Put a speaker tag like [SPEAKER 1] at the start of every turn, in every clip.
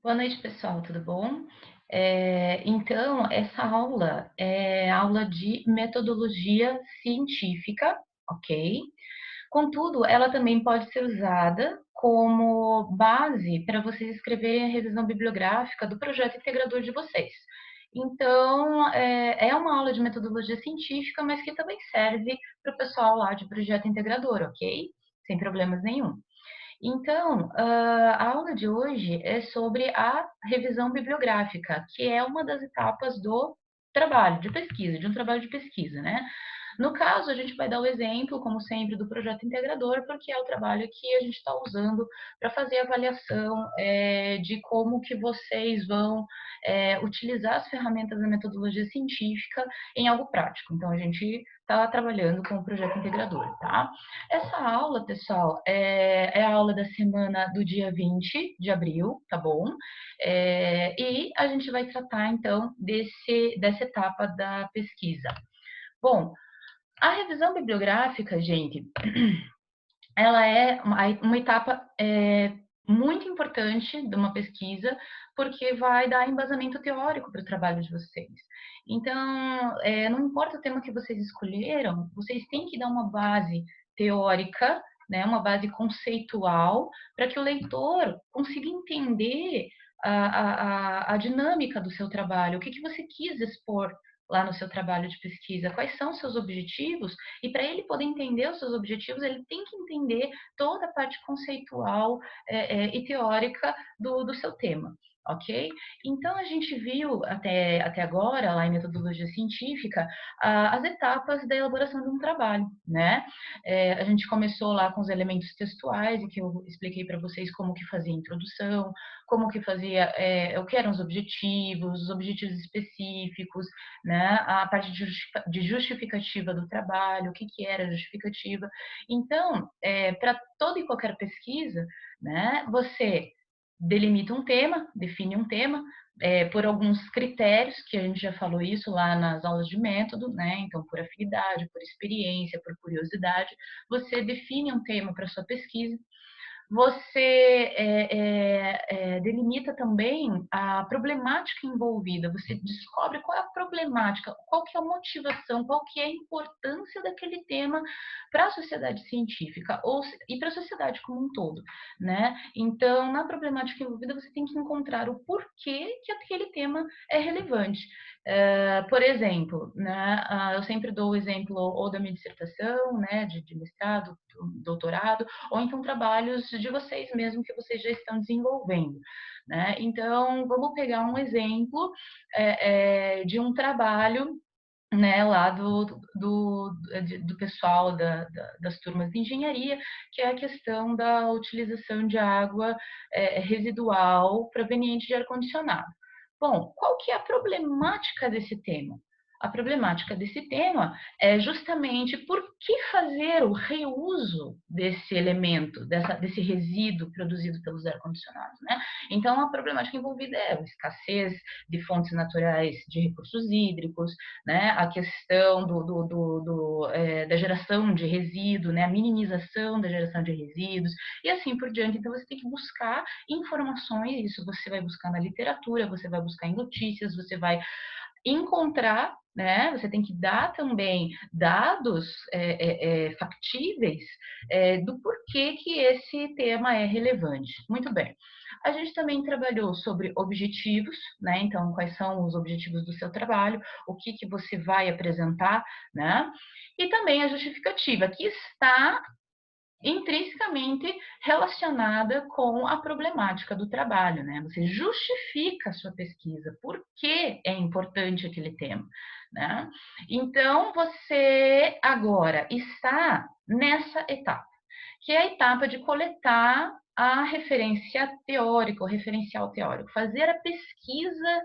[SPEAKER 1] Boa noite, pessoal, tudo bom? Então, essa aula é aula de metodologia científica, ok? Contudo, ela também pode ser usada como base para vocês escreverem a revisão bibliográfica do projeto integrador de vocês. Então, é uma aula de metodologia científica, mas que também serve para o pessoal lá de projeto integrador, ok? Sem problemas nenhum. Então, a aula de hoje é sobre a revisão bibliográfica, que é uma das etapas do trabalho de pesquisa, de um trabalho de pesquisa, né? No caso, a gente vai dar o exemplo, como sempre, do projeto integrador, porque é o trabalho que a gente está usando para fazer a avaliação de como que vocês vão utilizar as ferramentas da metodologia científica em algo prático. Então, a gente está trabalhando com o projeto integrador, tá? Essa aula, pessoal, é a aula da semana do dia 20 de abril, tá bom? E a gente vai tratar, então, dessa etapa da pesquisa. Bom, a revisão bibliográfica, gente, ela é uma etapa muito importante de uma pesquisa, porque vai dar embasamento teórico para o trabalho de vocês. Então, não importa o tema que vocês escolheram, vocês têm que dar uma base teórica, né, uma base conceitual, para que o leitor consiga entender a dinâmica do seu trabalho, o que você quis expor lá no seu trabalho de pesquisa, quais são os seus objetivos, e para ele poder entender os seus objetivos, ele tem que entender toda a parte conceitual e teórica do seu tema. Ok? Então, a gente viu até agora, lá em metodologia científica, as etapas da elaboração de um trabalho, né? A gente começou lá com os elementos textuais, e que eu expliquei para vocês como que fazia a introdução, como que fazia, o que eram os objetivos específicos, né? A parte de justificativa do trabalho, o que era justificativa. Então, para toda e qualquer pesquisa, né, você delimita um tema, define um tema, por alguns critérios, que a gente já falou isso lá nas aulas de método, né? Então, por afinidade, por experiência, por curiosidade, você define um tema para sua pesquisa. Você delimita também a problemática envolvida, você descobre qual é a problemática, qual que é a motivação, qual que é a importância daquele tema para a sociedade científica e para a sociedade como um todo, né? Então, na problemática envolvida, você tem que encontrar o porquê que aquele tema é relevante. Por exemplo, né, eu sempre dou o exemplo ou da minha dissertação, né, de mestrado, doutorado, ou então trabalhos de vocês mesmo que vocês já estão desenvolvendo, né? Então, vamos pegar um exemplo de um trabalho, né, lá do pessoal das turmas de engenharia, que é a questão da utilização de água residual proveniente de ar-condicionado. Bom, qual que é a problemática desse tema? A problemática desse tema é justamente por que fazer o reuso desse elemento, desse resíduo produzido pelos ar-condicionados, né? Então, a problemática envolvida é a escassez de fontes naturais de recursos hídricos, né? A questão da geração de resíduo, né? A minimização da geração de resíduos, e assim por diante. Então, você tem que buscar informações, isso você vai buscar na literatura, você vai buscar em notícias, você vai encontrar, né? Você tem que dar também dados factíveis do porquê que esse tema é relevante. Muito bem. A gente também trabalhou sobre objetivos, né? Então, quais são os objetivos do seu trabalho, o que você vai apresentar, né? E também a justificativa, que está intrinsecamente relacionada com a problemática do trabalho, né? Você justifica a sua pesquisa, por que é importante aquele tema, né? Então, você agora está nessa etapa, que é a etapa de coletar a referência teórica, o referencial teórico, fazer a pesquisa,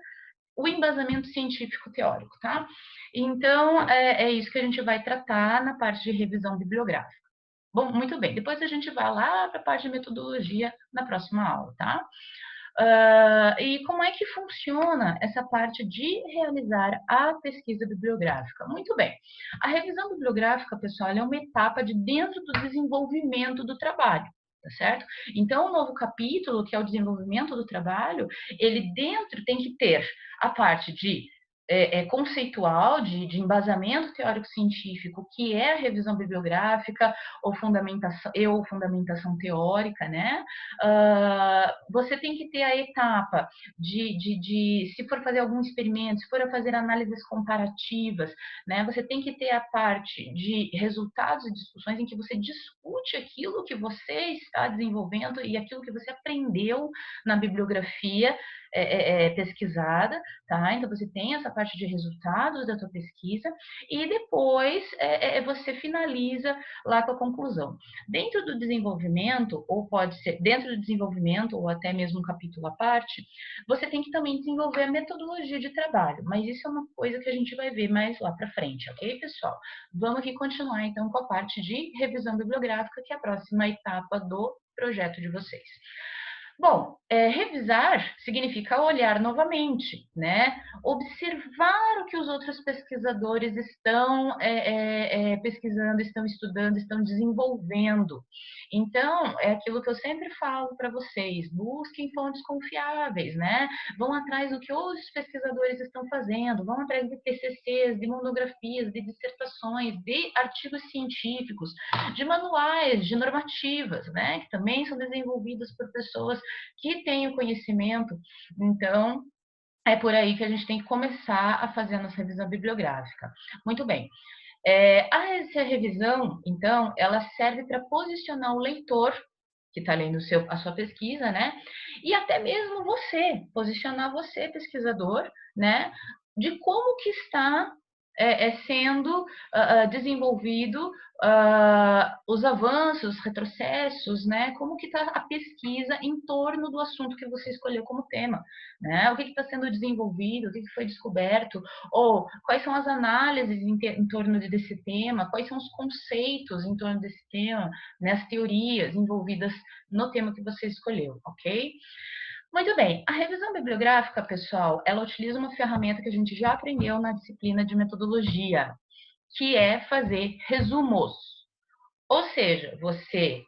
[SPEAKER 1] o embasamento científico teórico, tá? Então, é isso que a gente vai tratar na parte de revisão bibliográfica. Bom, muito bem. Depois a gente vai lá para a parte de metodologia na próxima aula, tá? E como é que funciona essa parte de realizar a pesquisa bibliográfica? Muito bem. A revisão bibliográfica, pessoal, é uma etapa de dentro do desenvolvimento do trabalho. tá certo? Então, o novo capítulo, que é o desenvolvimento do trabalho, ele dentro tem que ter a parte de conceitual, de embasamento teórico-científico, que é a revisão bibliográfica ou fundamentação teórica, né? Você tem que ter a etapa se for fazer algum experimento, se for fazer análises comparativas, né? Você tem que ter a parte de resultados e discussões em que você discute aquilo que você está desenvolvendo e aquilo que você aprendeu na bibliografia pesquisada, tá? Então você tem essa parte de resultados da tua pesquisa e depois você finaliza lá com a conclusão. Dentro do desenvolvimento, ou pode ser dentro do desenvolvimento, ou até mesmo um capítulo à parte, você tem que também desenvolver a metodologia de trabalho, mas isso é uma coisa que a gente vai ver mais lá para frente, ok, pessoal? Vamos aqui continuar então com a parte de revisão bibliográfica, que é a próxima etapa do projeto de vocês. Bom, revisar significa olhar novamente, né? Observar o que os outros pesquisadores estão pesquisando, estão estudando, estão desenvolvendo. Então, é aquilo que eu sempre falo para vocês: busquem fontes confiáveis, né? Vão atrás do que outros pesquisadores estão fazendo, vão atrás de TCCs, de monografias, de dissertações, de artigos científicos, de manuais, de normativas, né? Que também são desenvolvidos por pessoas que têm o conhecimento. Então, é por aí que a gente tem que começar a fazer a nossa revisão bibliográfica. Muito bem. Essa revisão, então, ela serve para posicionar o leitor que está lendo a sua pesquisa, né? E até mesmo você, posicionar você, pesquisador, né? De como que está sendo desenvolvido os avanços, retrocessos, né? Como que está a pesquisa em torno do assunto que você escolheu como tema, né? O que está sendo desenvolvido, o que foi descoberto, ou quais são as análises em torno desse tema, quais são os conceitos em torno desse tema, né? As teorias envolvidas no tema que você escolheu, ok? Muito bem, a revisão bibliográfica, pessoal, ela utiliza uma ferramenta que a gente já aprendeu na disciplina de metodologia, que é fazer resumos. Ou seja, você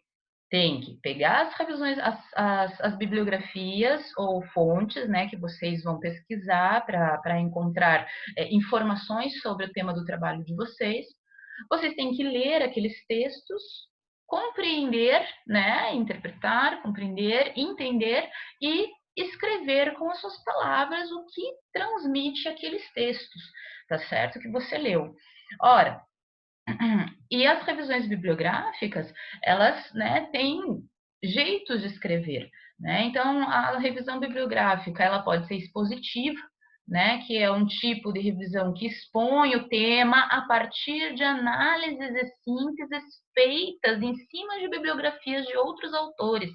[SPEAKER 1] tem que pegar as revisões, as bibliografias ou fontes, né, que vocês vão pesquisar para encontrar informações sobre o tema do trabalho de vocês. Vocês têm que ler aqueles textos, compreender, né, interpretar, compreender, entender e escrever com as suas palavras o que transmite aqueles textos, tá certo? Que você leu. Ora, e as revisões bibliográficas, elas, né, têm jeitos de escrever, né? Então, a revisão bibliográfica, ela pode ser expositiva, né, que é um tipo de revisão que expõe o tema a partir de análises e sínteses feitas em cima de bibliografias de outros autores.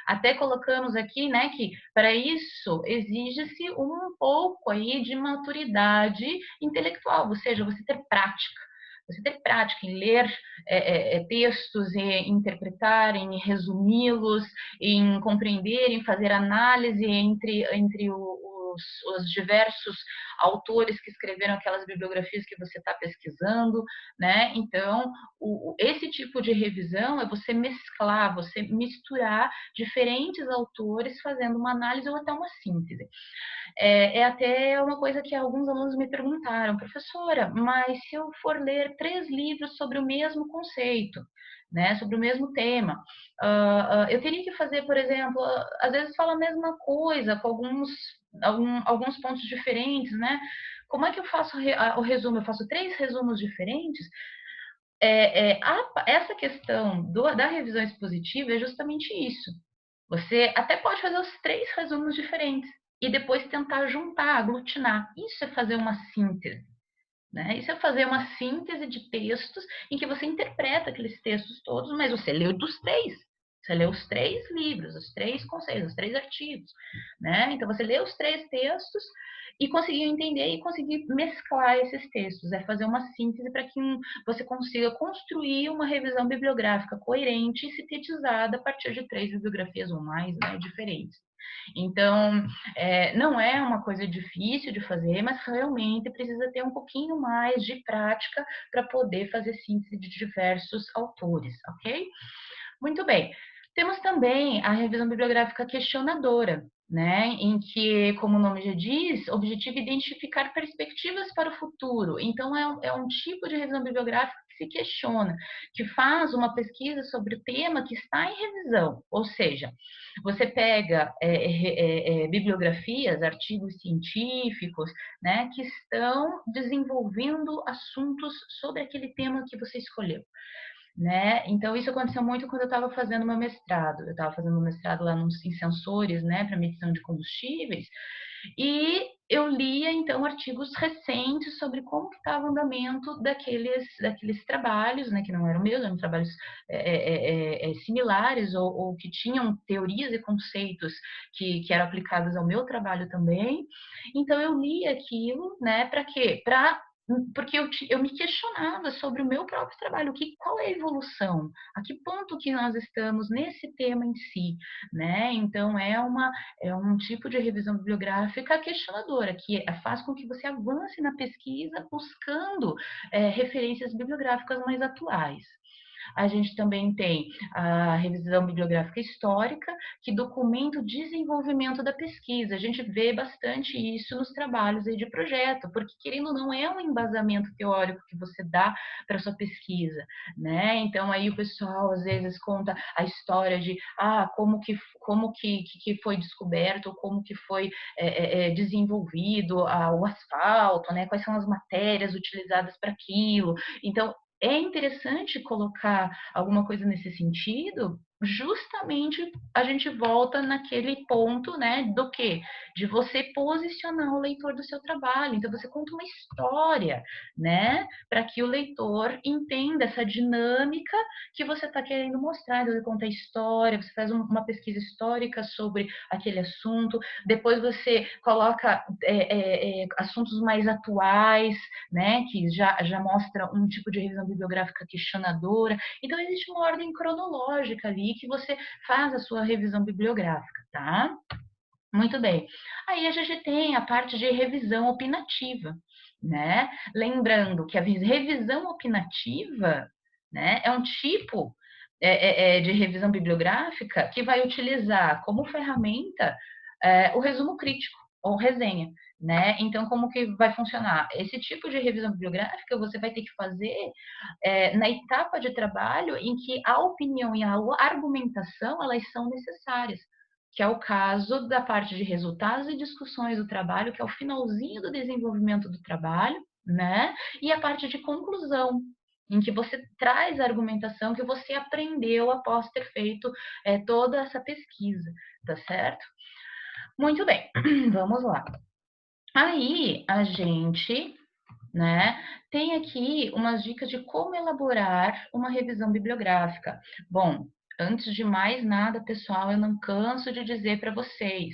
[SPEAKER 1] Até colocamos aqui, né, que para isso exige-se um pouco aí de maturidade intelectual, ou seja, você ter prática. Você ter prática em ler textos, em interpretar, em resumi-los, em compreender, em fazer análise entre os diversos autores que escreveram aquelas bibliografias que você está pesquisando, né? Então, esse tipo de revisão é você mesclar, você misturar diferentes autores fazendo uma análise ou até uma síntese. Até uma coisa que alguns alunos me perguntaram: professora, mas se eu for ler 3 livros sobre o mesmo conceito, né, sobre o mesmo tema, eu teria que fazer, por exemplo, às vezes fala a mesma coisa, com alguns pontos diferentes, né? Como é que eu faço o resumo? Eu faço 3 resumos diferentes? Essa questão da revisão expositiva é justamente isso. Você até pode fazer os 3 resumos diferentes e depois tentar juntar, aglutinar. Isso é fazer uma síntese, né? Isso é fazer uma síntese de textos em que você interpreta aqueles textos todos, mas você leu dos 3. Você leu os 3 livros, os 3 conceitos, os 3 artigos, né? Então você lê os 3 textos e conseguiu entender e conseguir mesclar esses textos, é fazer uma síntese para que você consiga construir uma revisão bibliográfica coerente e sintetizada a partir de 3 bibliografias ou mais, né, diferentes. Então, não é uma coisa difícil de fazer, mas realmente precisa ter um pouquinho mais de prática para poder fazer síntese de diversos autores, ok? Muito bem. Temos também a revisão bibliográfica questionadora, né, em que, como o nome já diz, o objetivo é identificar perspectivas para o futuro. Então, é um tipo de revisão bibliográfica que se questiona, que faz uma pesquisa sobre o tema que está em revisão. Ou seja, você pega bibliografias, artigos científicos, né, que estão desenvolvendo assuntos sobre aquele tema que você escolheu, né? Então, isso aconteceu muito quando eu estava fazendo meu mestrado. Eu estava fazendo meu mestrado lá em sensores, né, para medição de combustíveis, e eu lia, então, artigos recentes sobre como que estava o andamento daqueles trabalhos, né, que não eram meus, eram trabalhos similares ou que tinham teorias e conceitos que eram aplicados ao meu trabalho também. Então, eu lia aquilo, né, para quê? Porque eu me questionava sobre o meu próprio trabalho, qual é a evolução, a que ponto que nós estamos nesse tema em si, né? Então, é um tipo de revisão bibliográfica questionadora, que faz com que você avance na pesquisa buscando referências bibliográficas mais atuais. A gente também tem a revisão bibliográfica histórica, que documenta o desenvolvimento da pesquisa. A gente vê bastante isso nos trabalhos aí de projeto, porque querendo ou não é um embasamento teórico que você dá para sua pesquisa, né? Então aí o pessoal às vezes conta a história de como que foi descoberto, como que foi desenvolvido o asfalto, né? Quais são as matérias utilizadas para aquilo. Então é interessante colocar alguma coisa nesse sentido, justamente a gente volta naquele ponto, né, do quê? De você posicionar o leitor do seu trabalho. Então, você conta uma história, né, para que o leitor entenda essa dinâmica que você está querendo mostrar. Então, você conta a história, você faz uma pesquisa histórica sobre aquele assunto, depois você coloca assuntos mais atuais, né, que já mostra um tipo de revisão bibliográfica questionadora. Então, existe uma ordem cronológica ali que você faz a sua revisão bibliográfica, tá? Muito bem. Aí a gente tem a parte de revisão opinativa, né? Lembrando que a revisão opinativa, né, é um tipo de revisão bibliográfica que vai utilizar como ferramenta o resumo crítico ou resenha, né? Então, como que vai funcionar? Esse tipo de revisão bibliográfica você vai ter que fazer na etapa de trabalho em que a opinião e a argumentação elas são necessárias, que é o caso da parte de resultados e discussões do trabalho, que é o finalzinho do desenvolvimento do trabalho, né? E a parte de conclusão, em que você traz a argumentação que você aprendeu após ter feito toda essa pesquisa, tá certo? Muito bem, vamos lá. Aí a gente, né, tem aqui umas dicas de como elaborar uma revisão bibliográfica. Bom, antes de mais nada, pessoal, eu não canso de dizer para vocês,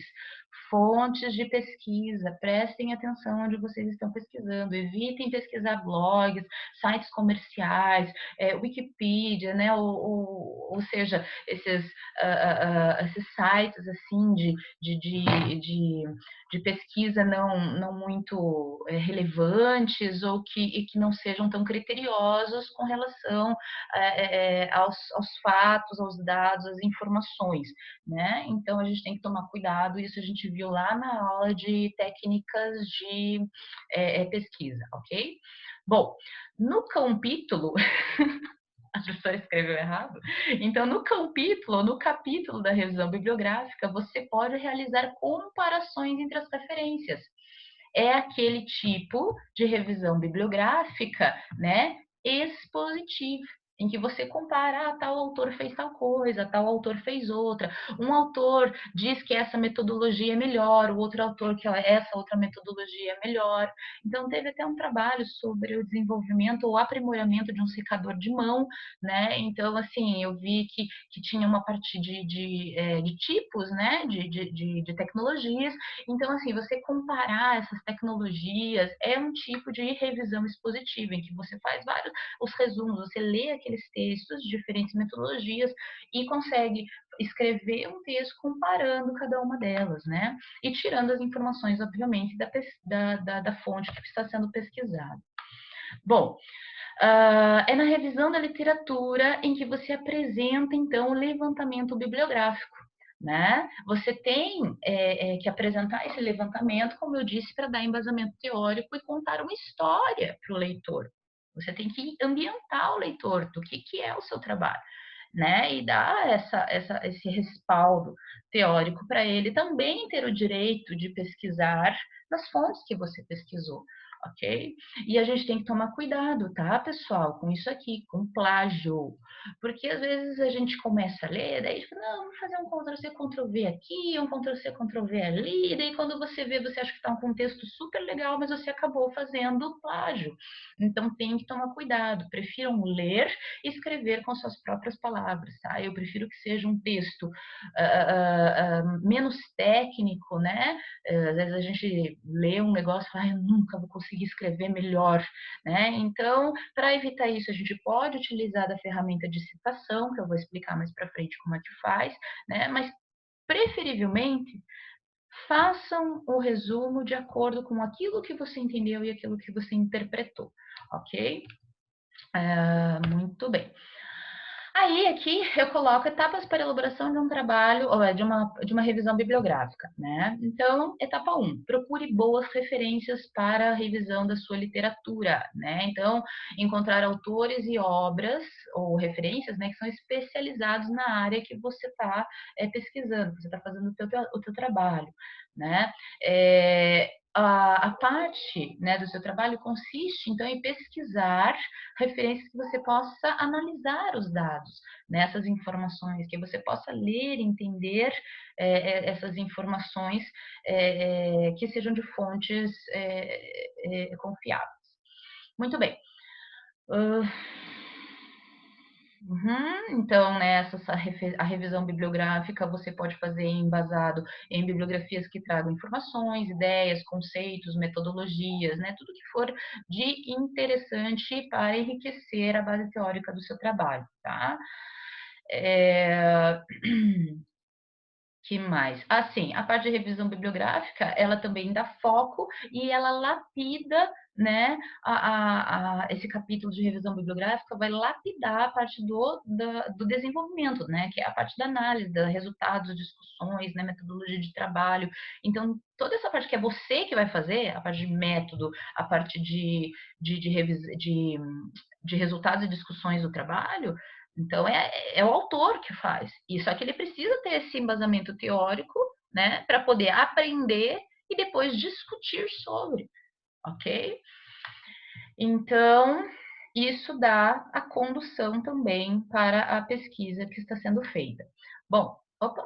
[SPEAKER 1] fontes de pesquisa, prestem atenção onde vocês estão pesquisando, evitem pesquisar blogs, sites comerciais, Wikipedia, né, ou seja, esses sites assim de pesquisa não muito relevantes ou que não sejam tão criteriosos com relação aos fatos, aos dados, às informações, né? Então a gente tem que tomar cuidado, isso a gente viu lá na aula de técnicas de pesquisa, ok? Bom, no capítulo a professora escreveu errado. Então, no capítulo da revisão bibliográfica, você pode realizar comparações entre as referências. É aquele tipo de revisão bibliográfica, né, expositiva, em que você compara, tal autor fez tal coisa, tal autor fez outra. Um autor diz que essa metodologia é melhor, o outro autor que essa outra metodologia é melhor. Então, teve até um trabalho sobre o desenvolvimento ou aprimoramento de um secador de mão, né? Então, assim, eu vi que tinha uma parte de tipos, né, de tecnologias. Então, assim, você comparar essas tecnologias é um tipo de revisão expositiva, em que você faz vários os resumos, você lê aqueles textos de diferentes metodologias e consegue escrever um texto comparando cada uma delas, né? E tirando as informações, obviamente, da fonte que está sendo pesquisada. Bom, É na revisão da literatura em que você apresenta, então, o levantamento bibliográfico, né? Você tem que apresentar esse levantamento, como eu disse, para dar embasamento teórico e contar uma história para o leitor. Você tem que ambientar o leitor do que é o seu trabalho, né? E dar esse respaldo teórico para ele também ter o direito de pesquisar nas fontes que você pesquisou, ok? E a gente tem que tomar cuidado, tá, pessoal, com isso aqui, com plágio. Porque às vezes a gente começa a ler, daí fica, não, vou fazer um Ctrl-C, Ctrl-V aqui, um Ctrl-C, Ctrl-V ali, daí quando você vê, você acha que está um contexto super legal, mas você acabou fazendo plágio. Então tem que tomar cuidado, prefiram ler e escrever com suas próprias palavras, tá? Eu prefiro que seja um texto menos técnico, né? Às vezes a gente lê um negócio e fala, eu nunca vou conseguir escrever melhor, né? Então, para evitar isso, a gente pode utilizar da ferramenta de citação, que eu vou explicar mais para frente como é que faz, né? Mas preferivelmente façam o resumo de acordo com aquilo que você entendeu e aquilo que você interpretou, ok? Muito bem. Aí, aqui, eu coloco etapas para elaboração de um trabalho, ou de uma revisão bibliográfica, né? Então, etapa 1, procure boas referências para a revisão da sua literatura, né? Então, encontrar autores e obras, ou referências, né, que são especializados na área que você está pesquisando, que você está fazendo o teu trabalho, né? A parte, né, do seu trabalho consiste, então, em pesquisar referências que você possa analisar os dados, nessas informações, que você possa ler, entender essas informações que sejam de fontes confiáveis. Muito bem. Uh, então, nessa a revisão bibliográfica você pode fazer embasado em bibliografias que tragam informações, ideias, conceitos, metodologias, né? Tudo que for de interessante para enriquecer a base teórica do seu trabalho, tá? É... Que mais? Assim, a parte de revisão bibliográfica, ela também dá foco e ela lapida, né? Esse capítulo de revisão bibliográfica vai lapidar a parte do desenvolvimento, né? Que é a parte da análise, dos resultados, discussões, né? Metodologia de trabalho. Então, toda essa parte que é você que vai fazer, a parte de método, a parte de resultados e discussões do trabalho, então, é o autor que faz. E só que ele precisa ter esse embasamento teórico, né, para poder aprender e depois discutir sobre, ok? Então, isso dá a condução também para a pesquisa que está sendo feita. Bom, opa.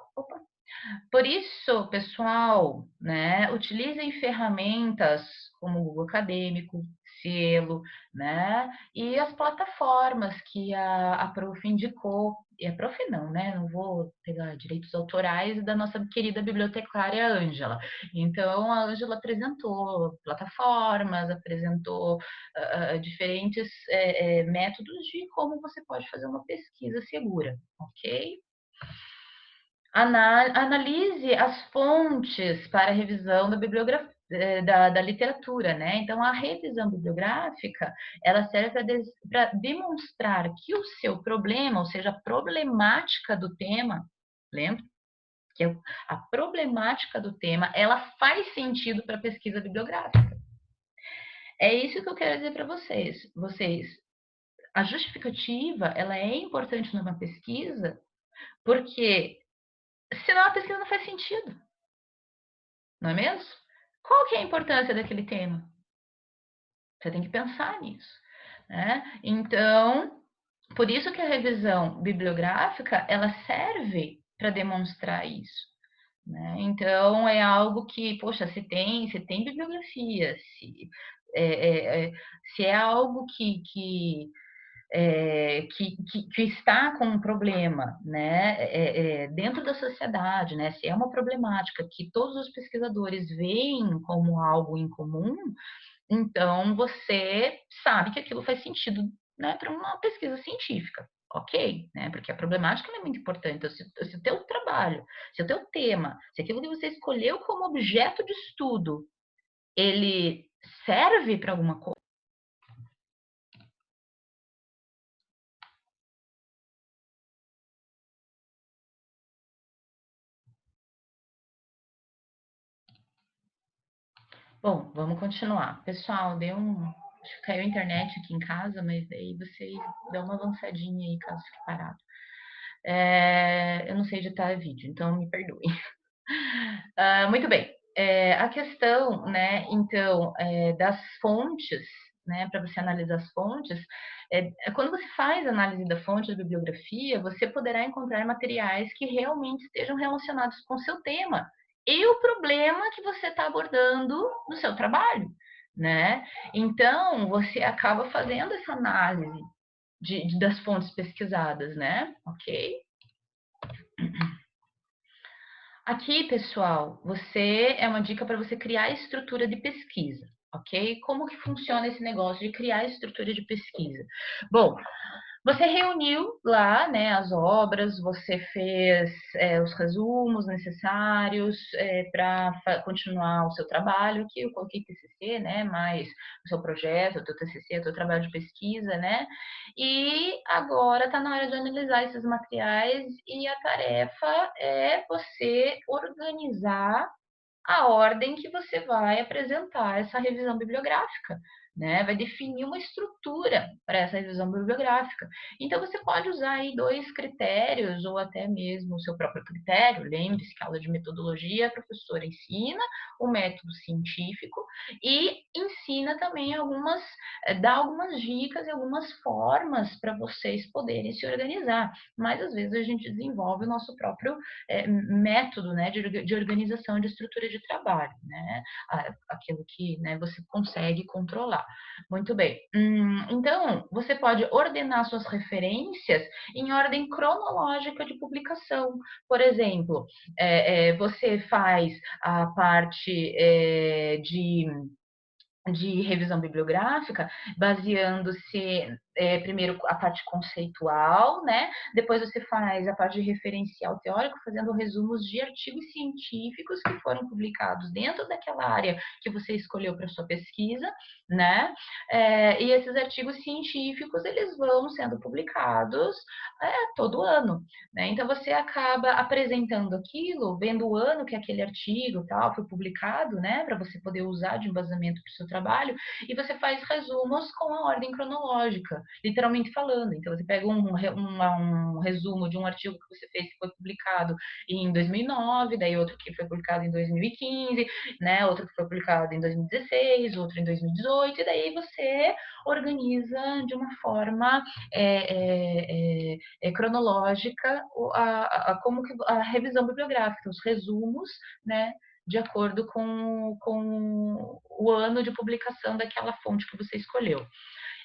[SPEAKER 1] Por isso, pessoal, né, utilizem ferramentas como o Google Acadêmico, Cielo, né, e as plataformas que a Prof indicou, e a Prof não, né, não vou pegar direitos autorais da nossa querida bibliotecária Ângela. Então, a Ângela apresentou plataformas, apresentou diferentes métodos de como você pode fazer uma pesquisa segura, ok? Analise as fontes para a revisão da bibliografia. Da literatura, né? Então, a revisão bibliográfica, ela serve para demonstrar que o seu problema, ou seja, a problemática do tema, lembra? Que a problemática do tema, ela faz sentido para a pesquisa bibliográfica. É isso que eu quero dizer para vocês. A justificativa, ela é importante numa pesquisa, porque senão a pesquisa não faz sentido. Não é mesmo? Qual que é a importância daquele tema? Você tem que pensar nisso, né? Então, por isso que a revisão bibliográfica, ela serve para demonstrar isso, né? Então, é algo que, poxa, se tem bibliografia, se é algo que está com um problema, né, dentro da sociedade, né, se é uma problemática que todos os pesquisadores veem como algo incomum, então você sabe que aquilo faz sentido, né, para uma pesquisa científica, ok? Né, porque a problemática é muito importante. Então, se o teu trabalho, se o teu tema, se aquilo que você escolheu como objeto de estudo, ele serve para alguma coisa, Bom, vamos continuar. Pessoal, acho que caiu a internet aqui em casa, mas daí vocês dão uma avançadinha aí, caso fique parado. Eu não sei editar vídeo, então me perdoem. Muito bem. A questão, né, então, das fontes, né, para você analisar as fontes, quando você faz análise da fonte da bibliografia, você poderá encontrar materiais que realmente estejam relacionados com o seu tema e o problema que você está abordando no seu trabalho, né? Então, você acaba fazendo essa análise das fontes pesquisadas, né? Ok? Aqui, pessoal, você é uma dica para você criar estrutura de pesquisa, ok? Como que funciona esse negócio de criar estrutura de pesquisa? Bom, você reuniu lá, né, as obras, você fez os resumos necessários para continuar o seu trabalho, que eu coloquei TCC, né, mais o seu projeto, o teu TCC, o teu trabalho de pesquisa, né, e agora está na hora de analisar esses materiais e a tarefa é você organizar a ordem que você vai apresentar essa revisão bibliográfica, né? Vai definir uma estrutura para essa revisão bibliográfica. Então, você pode usar aí 2 critérios, ou até mesmo o seu próprio critério. Lembre-se que a aula de metodologia, a professora ensina o método científico e ensina também dá algumas dicas e algumas formas para vocês poderem se organizar. Mas, às vezes, a gente desenvolve o nosso próprio método, né, de organização de estrutura de trabalho, né, aquilo que, né, você consegue controlar. Muito bem. Então, você pode ordenar suas referências em ordem cronológica de publicação. Por exemplo, você faz a parte de revisão bibliográfica, baseando-se primeiro a parte conceitual, né? Depois você faz a parte de referencial teórico, fazendo resumos de artigos científicos que foram publicados dentro daquela área que você escolheu para sua pesquisa, né? E esses artigos científicos eles vão sendo publicados todo ano, né? Então você acaba apresentando aquilo, vendo o ano que aquele artigo tal foi publicado, né? Para você poder usar de embasamento para o seu trabalho, e você faz resumos com a ordem cronológica, literalmente falando. Então, você pega um resumo de um artigo que você fez que foi publicado em 2009, daí outro que foi publicado em 2015, né? Outro que foi publicado em 2016, outro em 2018, e daí você organiza de uma forma cronológica como que a revisão bibliográfica, os resumos, né? De acordo com o ano de publicação daquela fonte que você escolheu.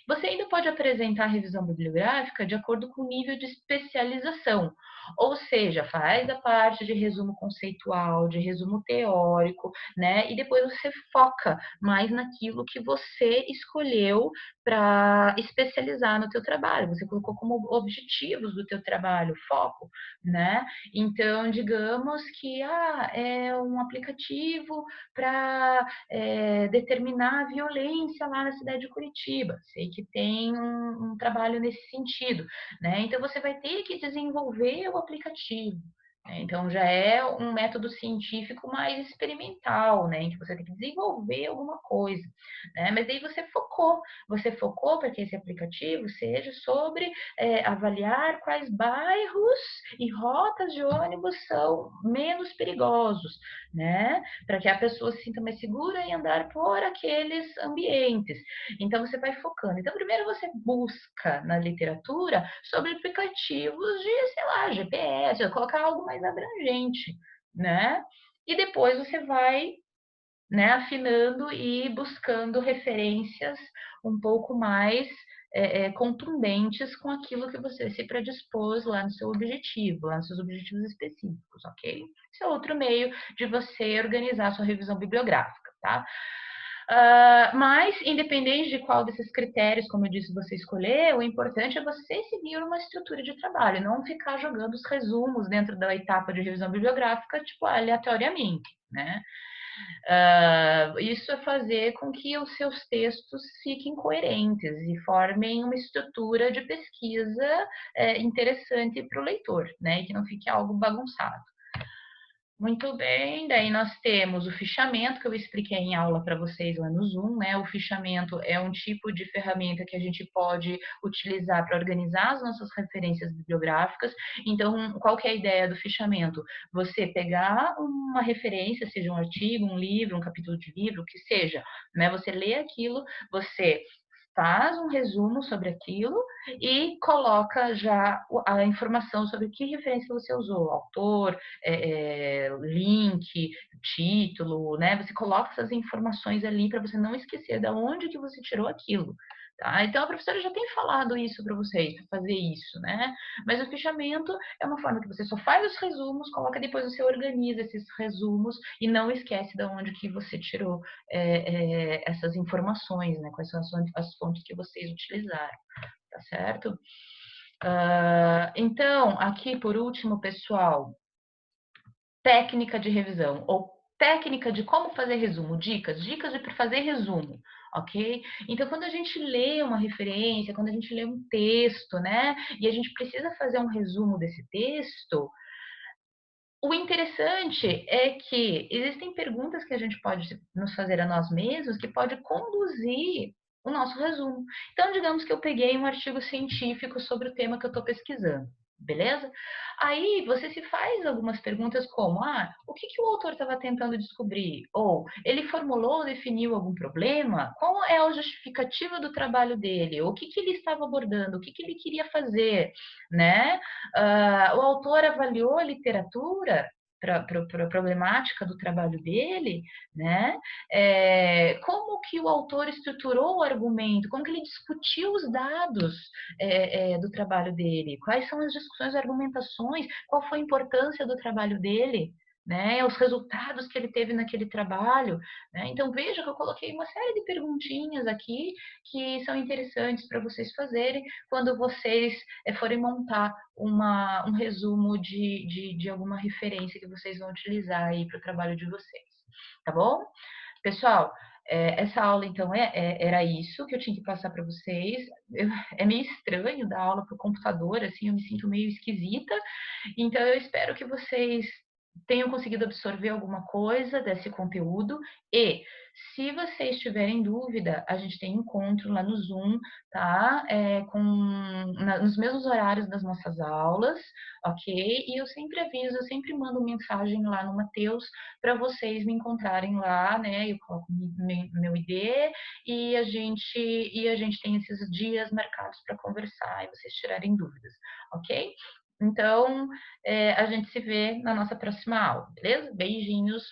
[SPEAKER 1] Você ainda pode apresentar a revisão bibliográfica de acordo com o nível de especialização, ou seja, faz a parte de resumo conceitual, de resumo teórico, né? E depois você foca mais naquilo que você escolheu para especializar no teu trabalho. Você colocou como objetivos do teu trabalho foco, né? Então, digamos que é um aplicativo para determinar a violência lá na cidade de Curitiba. Sei que tem um trabalho nesse sentido, né? Então você vai ter que desenvolver o aplicativo. Né? Então já é um método científico mais experimental, né? Em que você tem que desenvolver alguma coisa, né? Mas aí você focou para que esse aplicativo seja sobre avaliar quais bairros e rotas de ônibus são menos perigosos, né? Para que a pessoa se sinta mais segura em andar por aqueles ambientes. Então, você vai focando. Então, primeiro você busca na literatura sobre aplicativos de, sei lá, GPS, colocar algo mais abrangente, né? E depois você vai, né, afinando e buscando referências um pouco mais contundentes com aquilo que você se predispôs lá no seu objetivo, lá nos seus objetivos específicos, ok? Esse é outro meio de você organizar a sua revisão bibliográfica, tá? Mas, independente de qual desses critérios, como eu disse, você escolher, o importante é você seguir uma estrutura de trabalho, não ficar jogando os resumos dentro da etapa de revisão bibliográfica, tipo, aleatoriamente, né? Isso é fazer com que os seus textos fiquem coerentes e formem uma estrutura de pesquisa interessante para o leitor, né? E que não fique algo bagunçado. Muito bem, daí nós temos o fichamento, que eu expliquei em aula para vocês lá no Zoom, né? O fichamento é um tipo de ferramenta que a gente pode utilizar para organizar as nossas referências bibliográficas. Então, qual que é a ideia do fichamento? Você pegar uma referência, seja um artigo, um livro, um capítulo de livro, o que seja, né? Você lê aquilo, você faz um resumo sobre aquilo e coloca já a informação sobre que referência você usou, autor, link, título, né? Você coloca essas informações ali para você não esquecer de onde que você tirou aquilo. Tá? Então a professora já tem falado isso para vocês, para fazer isso, né? Mas o fichamento é uma forma que você só faz os resumos, coloca depois você organiza esses resumos e não esquece de onde que você tirou essas informações, né? Quais são as fontes que vocês utilizaram, tá certo? Então, aqui por último, pessoal, técnica de revisão ou técnica de como fazer resumo, dicas de fazer resumo, ok? Então, quando a gente lê uma referência, quando a gente lê um texto, né, e a gente precisa fazer um resumo desse texto, o interessante é que existem perguntas que a gente pode nos fazer a nós mesmos que pode conduzir o nosso resumo. Então, digamos que eu peguei um artigo científico sobre o tema que eu estou pesquisando, beleza? Aí você se faz algumas perguntas como, o que, que o autor estava tentando descobrir? Ou ele formulou ou definiu algum problema? Qual é a justificativa do trabalho dele? O que, que ele estava abordando? O que, que ele queria fazer? Né? O autor avaliou a literatura para a problemática do trabalho dele, né? Como que o autor estruturou o argumento, como que ele discutiu os dados do trabalho dele, quais são as discussões, argumentações, qual foi a importância do trabalho dele, né? Os resultados que ele teve naquele trabalho, né? Então veja que eu coloquei uma série de perguntinhas aqui que são interessantes para vocês fazerem quando vocês forem montar um resumo de alguma referência que vocês vão utilizar aí para o trabalho de vocês, tá bom? Pessoal, essa aula então era isso que eu tinha que passar para vocês. É meio estranho dar aula por computador, assim, eu me sinto meio esquisita, então eu espero que vocês tenham conseguido absorver alguma coisa desse conteúdo e se vocês tiverem dúvida, a gente tem encontro lá no Zoom, tá? Nos mesmos horários das nossas aulas, ok? E eu sempre aviso, eu sempre mando mensagem lá no Mateus para vocês me encontrarem lá, né? Eu coloco meu ID e a gente tem esses dias marcados para conversar e vocês tirarem dúvidas, ok? Então, a gente se vê na nossa próxima aula, beleza? Beijinhos!